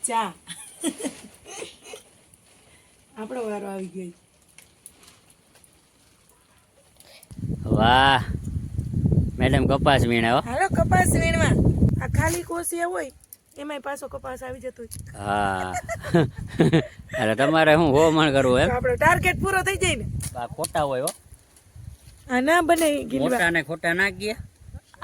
ચા આપણો વારો આવી ગયો. વાહ મેડમ કપાસ વીણા હો. હાલો કપાસ વીણવા. આ ખાલી કોસિયા હોય એમાંય પાછો કપાસ આવી જતો હોય. હા અરે તમારે હું હોમણ કરવું એમ? તો આપણો ટાર્ગેટ પૂરો થઈ જાય ને. આ ખોટા હોય હો. આ ના બને ગીલવા. મોટા ને ખોટા ના ગયા.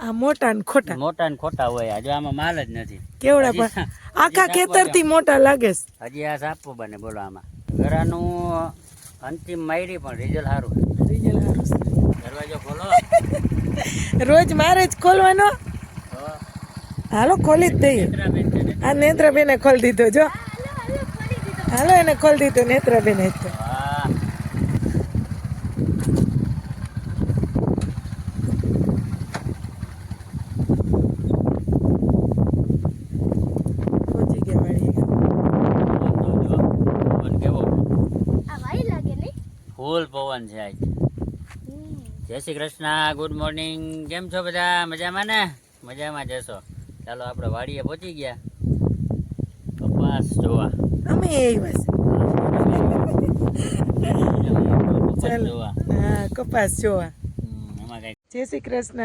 આ મોટા ને ખોટા. મોટા ને ખોટા હોય. આજે આમાં માલ જ નથી. કેવડા પણ આખા ખેતરથી મોટા લાગે છે. હજી આ સાપો બને બોલો આમાં. ઘરાનું અંતિમ માયરી પણ રિઝલ્ટ સારું. રિઝલ્ટ સારું છે. દરવાજો ખોલો. રોજ મારે જ ખોલવાનો. હાલો ખોલી જ દઈએ. આ નેત્રાબેને ખોલી દીધો જો. હાલો એને ખોલી દીધો નેત્રાબેને જ તો. પહોંચી ગયા વાળી. કેવો ફૂલ પવન છે આજ. જય શ્રી કૃષ્ણ, ગુડ મોર્નિંગ. કેમ છો બધા? મજામાં ને? મજામાં જશો. ચાલો આપણે વાડીએ પહોંચી ગયા કપાસ જોવા. અમે આવ્યા છે. ચાલો હા કપાસ જોવા. એમાં કઈ જય શ્રી કૃષ્ણ.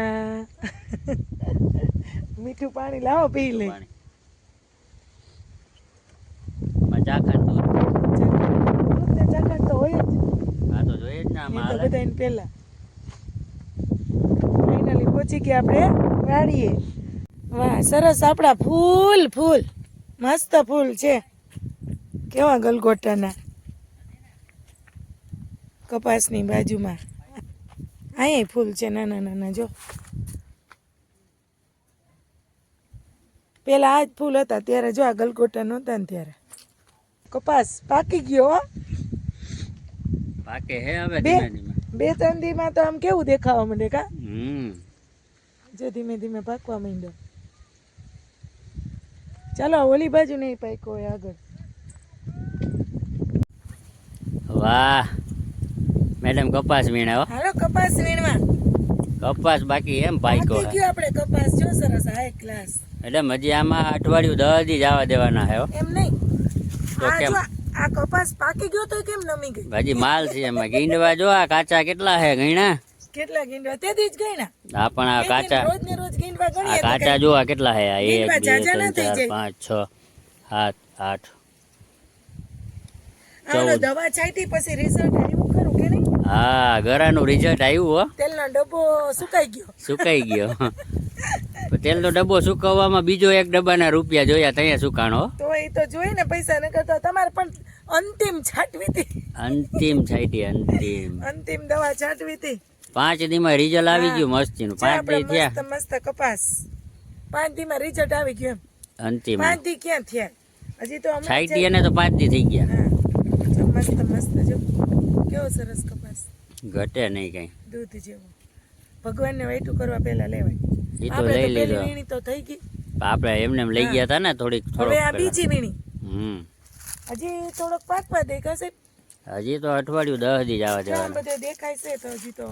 મીઠું પાણી લાવો પી લે. ચાખા દૂધ ચાખા તો હોય જ. આ તો જોઈએ જ ને આમાં હાલે. બધાને પહેલા ફાઇનલી પહોંચી ગયા આપણે વાડીએ. વાહ સરસ આપણા ફૂલ ફૂલ મસ્ત ફૂલ છે. કેવા ગલગોટાના કપાસની બાજુમાં અહીંયા ફૂલ છે નાના નાના જો. પેલા આ જ ફૂલ હતા ત્યારે જો આ ગલગોટા નહોતા ને ત્યારે. કપાસ પાકી ગયો હો. પાકે હે હવે ધીમે ધીમે. બે ત્રણ દીમાં તો આમ કેવું દેખાવા માંડે કા. જો ધીમે ધીમે પાકવા માંડ્યો. ચાલો ઓલી બાજુ નહીં પાક્યો હોય આગળ. વાહ મેડમ કપાસ વીણા હો. હાલો કપાસ વીણવા. કપાસ બાકી એમ પાક્યો પાકી ગયો આપણે કપાસ જો સરસ હાઈ ક્લાસ. એટલે હજી આમાં અઠવાડિયું 10 દી જવા દેવાના હે હો. એમ નહીં તો આ કેમ? જો આ કપાસ પાકી ગયો તો કેમ નમી ગઈ? હજી માલ છે એમાં. ગીંડવા જો આ કાચા કેટલા હે ગઈણા. કેટલા ગીંડવા તેથી જ ગઈ ને. આ પણ આ કાચા રોજ ને રોજ ગીંડવા આ ગણીએ તો કાચા જો આ કેટલા હે. આ 1 ગીંડવા 2 ઝાઝા 3 ના થઈ 4 જાય. 5 6 7 8 આનો 14. દવા છાંટી પછી રિઝલ્ટ આવ્યું ખરું કે નહીં? હા ગરાનું રિઝલ્ટ આવ્યું હો. તેલનો ડબ્બો સુકાઈ ગયો. સુકાઈ ગયો. પણ તેલનો ડબ્બો સુકવવામાં બીજો એક ડબ્બાના રૂપિયા જોયા ત્યાં સુકાણો. તો એ તો જોઈ ને પૈસા ન કરતા તમારે પણ અંતિમ છાંટવી હતી. અંતિમ છાઈટી અંતિમ. અંતિમ દવા છાંટવી હતી. 5 દીમાં રિઝલ્ટ આવી ગયું મસ્તીનું. 5 દી થયા મસ્ત મસ્ત કપાસ 5 દીમાં રિઝલ્ટ આવી ગયું અંતિમ. એમ. 5 દી ક્યાં થયા હજી તો હમણાં છાઈટી એને તો 5 દી થઈ ગયા. હા મસ્ત મસ્ત જો કેવો સરસ કપાસ. ઘટે નહીં કઈ. દૂધ જેવો. ભગવાનને વાઈટું કરવા પહેલા લેવાય. એ તો આપણે લઈ તો પેલી લીધો. વીણી તો થઈ ગઈ. આપણે એમને એમ લઈ ગયા હતા ને થોડીક હવે આ થોડોક બીજી વીણી. હજી થોડોક પાકવા દેખાશે. હજી તો અઠવાડિયું 10 દી જવા આમ દેવાના. બધે દેખાય છે તો હજી તો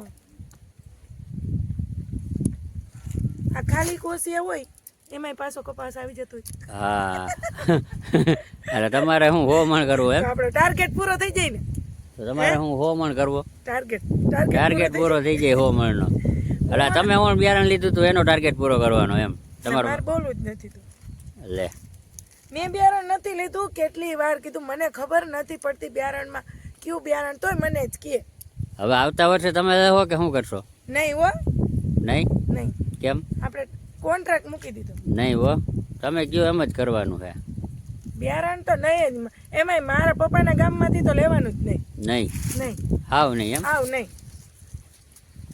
આ ખાલી કોસિયા હોય એમાંય પાછો કપાસ આવી જતો હોય. હા એટલે તમારે શું હોમણ કરવું એમ? તો આપણો ટાર્ગેટ પૂરો થઈ જાય ને. તો તમારે શું હોમણ કરવું? ટાર્ગેટ પૂરો થઈ જાય હોમણનો. એટલે તમે હું બિયારણ લીધું તું એનો ટાર્ગેટ પૂરો કરવાનો એમ તમારો. મારે બોલવું જ નથી તો. લે મેં બિયારણ નથી લીધું. કેટલી વાર કીધું મને ખબર નથી પડતી બિયારણમાં કયું બિયારણ તોય મને જ કહે. હવે આવતા વર્ષે તમે હો કે શું કરશો? નહીં હો નહીં નહીં. કેમ આપણે કોન્ટ્રાક્ટ મૂકી દીધો. નહીં હો? તમે કયો એમ જ કરવાનું છે. બિયારણ તો નહીં જ. એમાંય મારા પપ્પાના ગામમાંથી તો લેવાનું જ નહીં. નહીં નહીં હાવ નહીં એમ? આવ નહીં.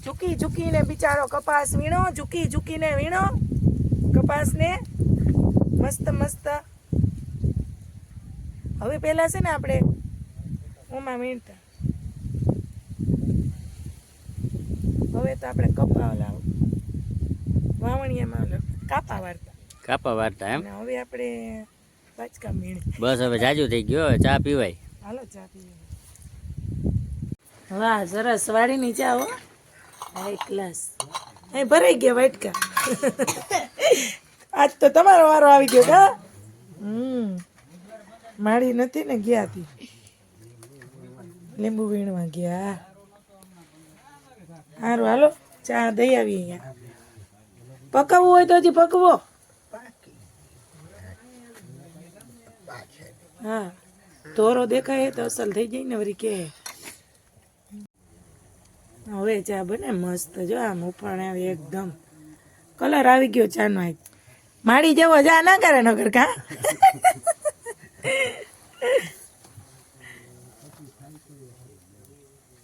ઝૂકી ઝૂકીને બિચારો કપાસ વીણો. ઝૂકી ઝૂકીને વીણો કપાસને મસ્ત મસ્ત. હવે પેલા છે ને આપણે ઓમાં વીણતા. હવે તો આપણે કપા લાવો વાવણિયામાં કાપા વાળતા. કાપા વાર્તા એમ? અને હવે આપણે બાચકા વીણે. બસ હવે જાજુ થઈ ગયો. હવે ચા પીવાય. હાલો ચા પીએ. વાહ સરસ વાડીની ચા હો. High class. અહીં ભરાઈ ગયા વાટકા. આજ તો તમારો વારો આવી ગયો કા. માળી નથી ને ગયા હતી લીંબુ વીણવા ગયા સારું હાલો ચા દઈ આવી અહીંયા પકવવું હોય તો હજી પકવો હા તોરો દેખાય તો અસલ થઈ જાય ને વળી કે હવે ચા બને મસ્ત જો આમ ઉફાણ આવે એકદમ કલર આવી ગયો ચાનો આજ માડી જેવો જા ના કરે નગર કા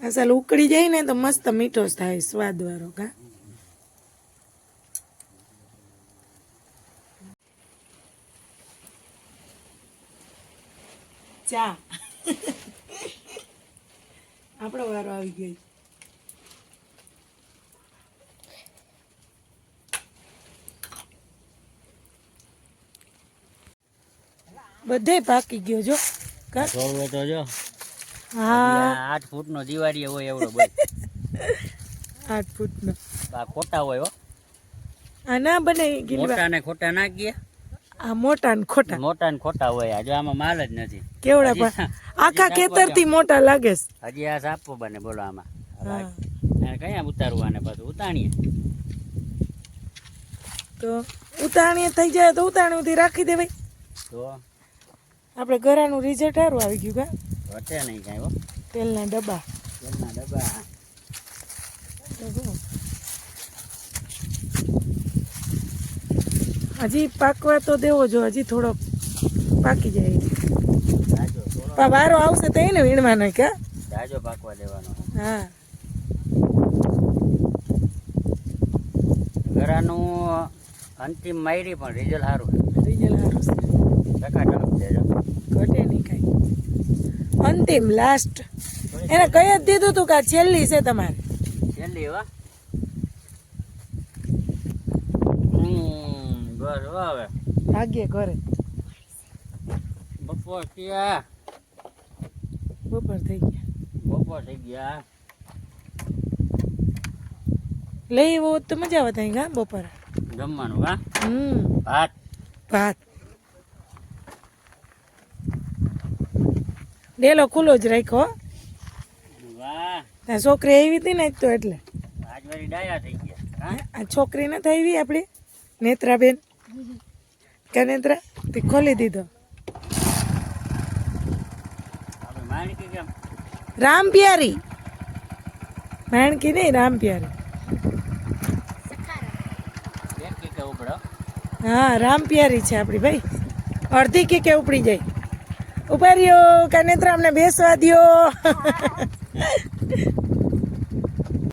અસલ ઉકળી જાય ને તો મસ્ત મીઠો થાય સ્વાદ વાળો કા ચા આપણો વારો આવી ગયો બધે પાકી ગયો જો કા જોવે તો જો હા 8 ફૂટનો દિવાળી હોય એવડો બોલ 8 ફૂટનો આ ખોટા હોય હો આ ના બને ગીલવા મોટા ને ખોટા ના ગયા આ મોટા ને ખોટા મોટા ને ખોટા હોય આ જો આમાં માલ જ નથી કેવડા પણ આખા ખેતર થી મોટા લાગે છે હજી આ સાપો બને બોલો આમાં હા. અને કયા ઉતારવું આને પાછું ઉતાણીએ તો ઉતાણીએ થઈ જાય તો ઉતાણીથી રાખી દેવાય તો આપણે ઘરાનું રિઝલ્ટ સારું આવી ગયું કા વટે નહીં કાંઈ હો તેલના ડબ્બા તેલના ડબ્બા તો શું? હજી પાકવા તો દેવો જો હજી થોડો પાકી જાય જાજો થોડો પણ વારો આવશે તો એને વીણવાનો કા જાજો પાકવા દેવાનો હા ઘરાનું અંતિમ માયરી પણ રિઝલ્ટ સારું રિઝલ્ટ સારું છે ટકાટક દેજો ઘટે નહીં કાંઈ અંતિમ લાસ્ટ એને કહી જ દીધું તું કે આ છેલ્લી છે તમારે છેલ્લી હો બસ હો હવે ભાગ્યે ઘરે બપોર થયા બપોર થઈ ગયા બપોર થઈ ગયા લઈ એવો હોત તો મજા આવે ત્યાં ગા બપોરે જમવાનું હા ભાત ભાત ડેલો ખુલ્લો જ રાખ્યો હો. વાહ ત્યાં છોકરી આવી હતી ને આજ તો એટલે આજ મારી ડાયા થઈ ગયા હા આ છોકરી નથી આવી આપણી નેત્રાબેન કે નેત્રા તે ખોલી દીધો આપણે માણકી કેમ રામ પ્યારી માણકી નહીં રામ પ્યારી એક કે ઉપડો હા રામ પ્યારી છે આપણી ભાઈ અડધી કે ઉપડી જાય ઉભા રહ્યો કે નેત્રા અમને બેસવા દ્યો